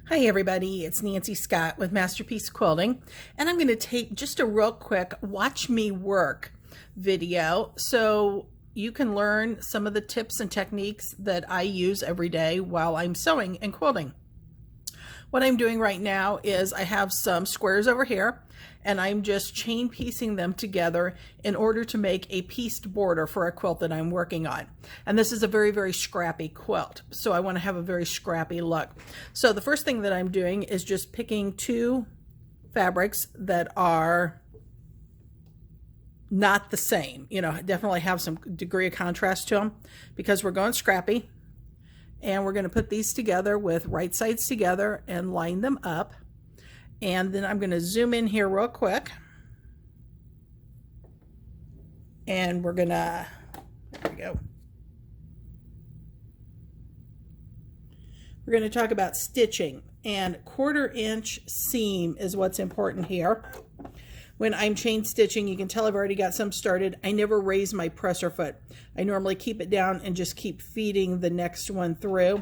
Hi everybody, it's Nancy Scott with Masterpiece Quilting, and I'm going to take just a real quick watch me work video so you can learn some of the tips and techniques that I use every day while I'm sewing and quilting. What I'm doing right now is I have some squares over here and I'm just chain piecing them together in order to make a pieced border for a quilt that I'm working on. And this is a very, very scrappy quilt. So I want to have a very scrappy look. So the first thing that I'm doing is just picking two fabrics that are not the same. You know, definitely have some degree of contrast to them because we're going scrappy. And we're going to put these together with right sides together and line them up. And then I'm going to zoom in here real quick. And we're going to, there we go. We're going to talk about stitching, and 1/4 inch seam is what's important here. When I'm chain stitching, you can tell I've already got some started. I never raise my presser foot. I normally keep it down and just keep feeding the next one through.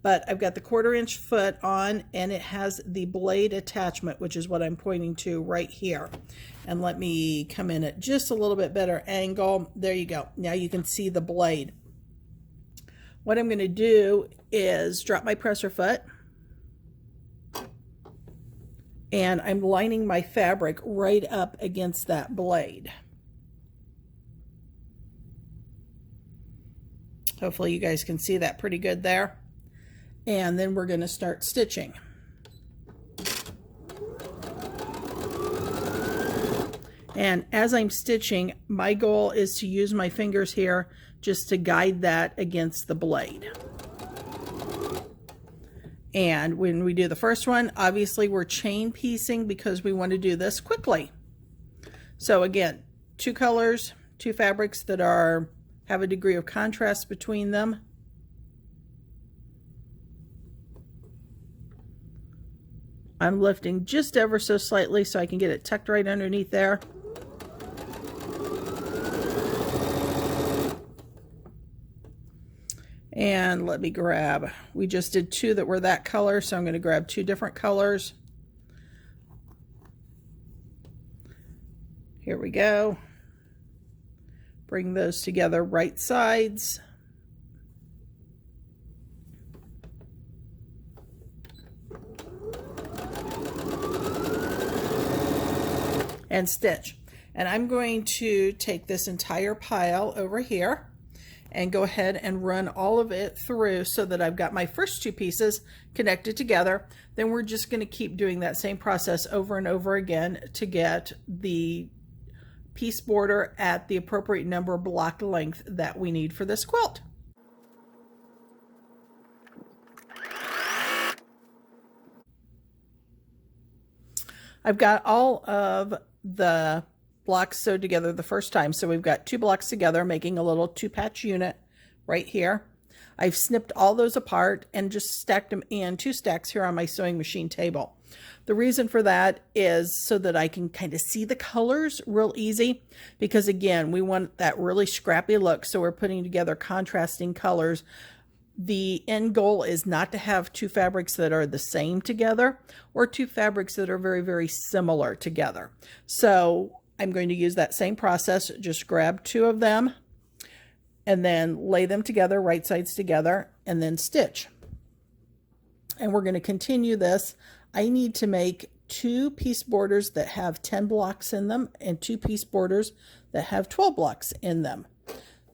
But I've got the 1/4 inch foot on, and it has the blade attachment, which is what I'm pointing to right here. And let me come in at just a little bit better angle. There you go. Now you can see the blade. What I'm going to do is drop my presser foot. And I'm lining my fabric right up against that blade. Hopefully you guys can see that pretty good there. And then we're going to start stitching. And as I'm stitching, my goal is to use my fingers here just to guide that against the blade. And when we do the first one, obviously we're chain piecing because we want to do this quickly. So again, two colors, two fabrics that have a degree of contrast between them. I'm lifting just ever so slightly so I can get it tucked right underneath there. And let me grab, we just did two that were that color, so I'm going to grab two different colors. Here we go. Bring those together right sides. And stitch. And I'm going to take this entire pile over here and go ahead and run all of it through so that I've got my first two pieces connected together. Then we're just going to keep doing that same process over and over again to get the piece border at the appropriate number block length that we need for this quilt. I've got all of the blocks sewed together the first time. So we've got two blocks together making a little 2-patch unit right here. I've snipped all those apart and just stacked them in 2 stacks here on my sewing machine table. The reason for that is so that I can kind of see the colors real easy, because again, we want that really scrappy look. So we're putting together contrasting colors. The end goal is not to have two fabrics that are the same together or two fabrics that are very, very similar together. So I'm going to use that same process, just grab two of them and then lay them together, right sides together, and then stitch. And we're going to continue this. I need to make 2 piece borders that have 10 blocks in them and 2 piece borders that have 12 blocks in them.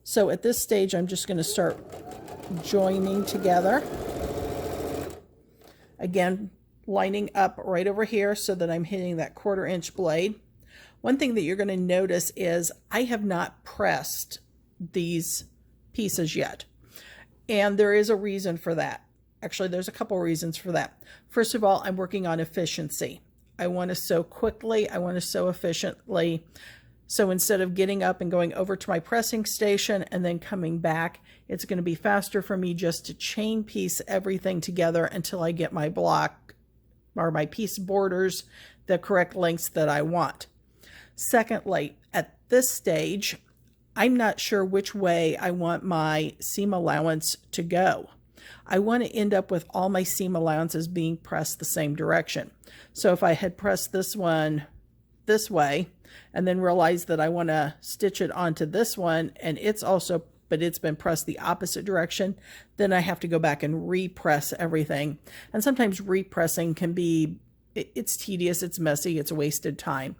So at this stage, I'm just going to start joining together. Again, lining up right over here so that I'm hitting that 1/4 inch blade. One thing that you're going to notice is I have not pressed these pieces yet. And there is a reason for that. Actually, there's a couple reasons for that. First of all, I'm working on efficiency. I want to sew quickly. I want to sew efficiently. So instead of getting up and going over to my pressing station and then coming back, it's going to be faster for me just to chain piece everything together until I get my block or my piece borders the correct lengths that I want. Secondly, at this stage, I'm not sure which way I want my seam allowance to go. I want to end up with all my seam allowances being pressed the same direction. So if I had pressed this one this way and then realized that I want to stitch it onto this one and but it's been pressed the opposite direction, then I have to go back and repress everything. And sometimes repressing can be, it's tedious, it's messy, it's wasted time.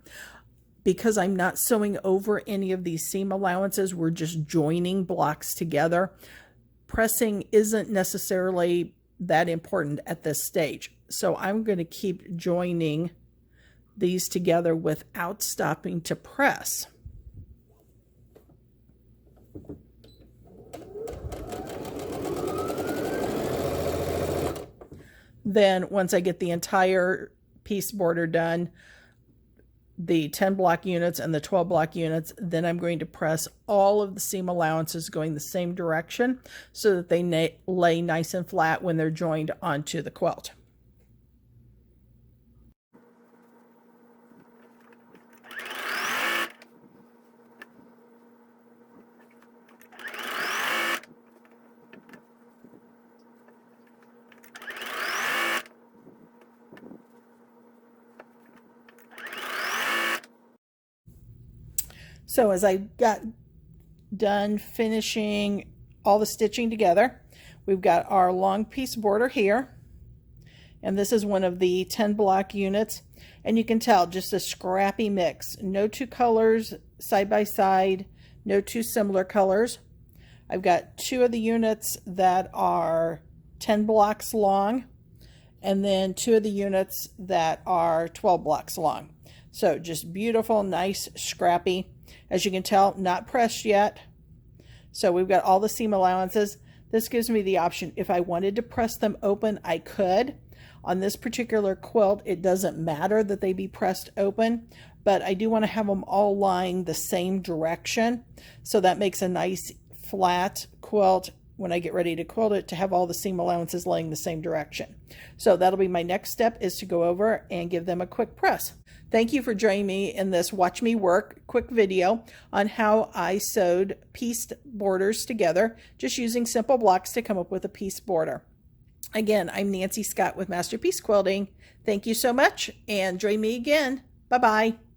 Because I'm not sewing over any of these seam allowances, we're just joining blocks together. Pressing isn't necessarily that important at this stage. So I'm going to keep joining these together without stopping to press. Then once I get the entire piece border done, the 10 block units and the 12 block units, then I'm going to press all of the seam allowances going the same direction so that they lay nice and flat when they're joined onto the quilt. So as I got done finishing all the stitching together, we've got our long piece border here. And this is one of the 10 block units. And you can tell just a scrappy mix. No two colors side by side, no two similar colors. I've got two of the units that are 10 blocks long, and then two of the units that are 12 blocks long. So just beautiful, nice, scrappy. As you can tell, not pressed yet. So we've got all the seam allowances. This gives me the option, if I wanted to press them open, I could. On this particular quilt, it doesn't matter that they be pressed open, but I do want to have them all lying the same direction. So that makes a nice flat quilt when I get ready to quilt it, to have all the seam allowances laying the same direction. So that'll be my next step, is to go over and give them a quick press. Thank you for joining me in this Watch Me Work quick video on how I sewed pieced borders together, just using simple blocks to come up with a piece border. Again, I'm Nancy Scott with Masterpiece Quilting. Thank you so much, and join me again. Bye-bye.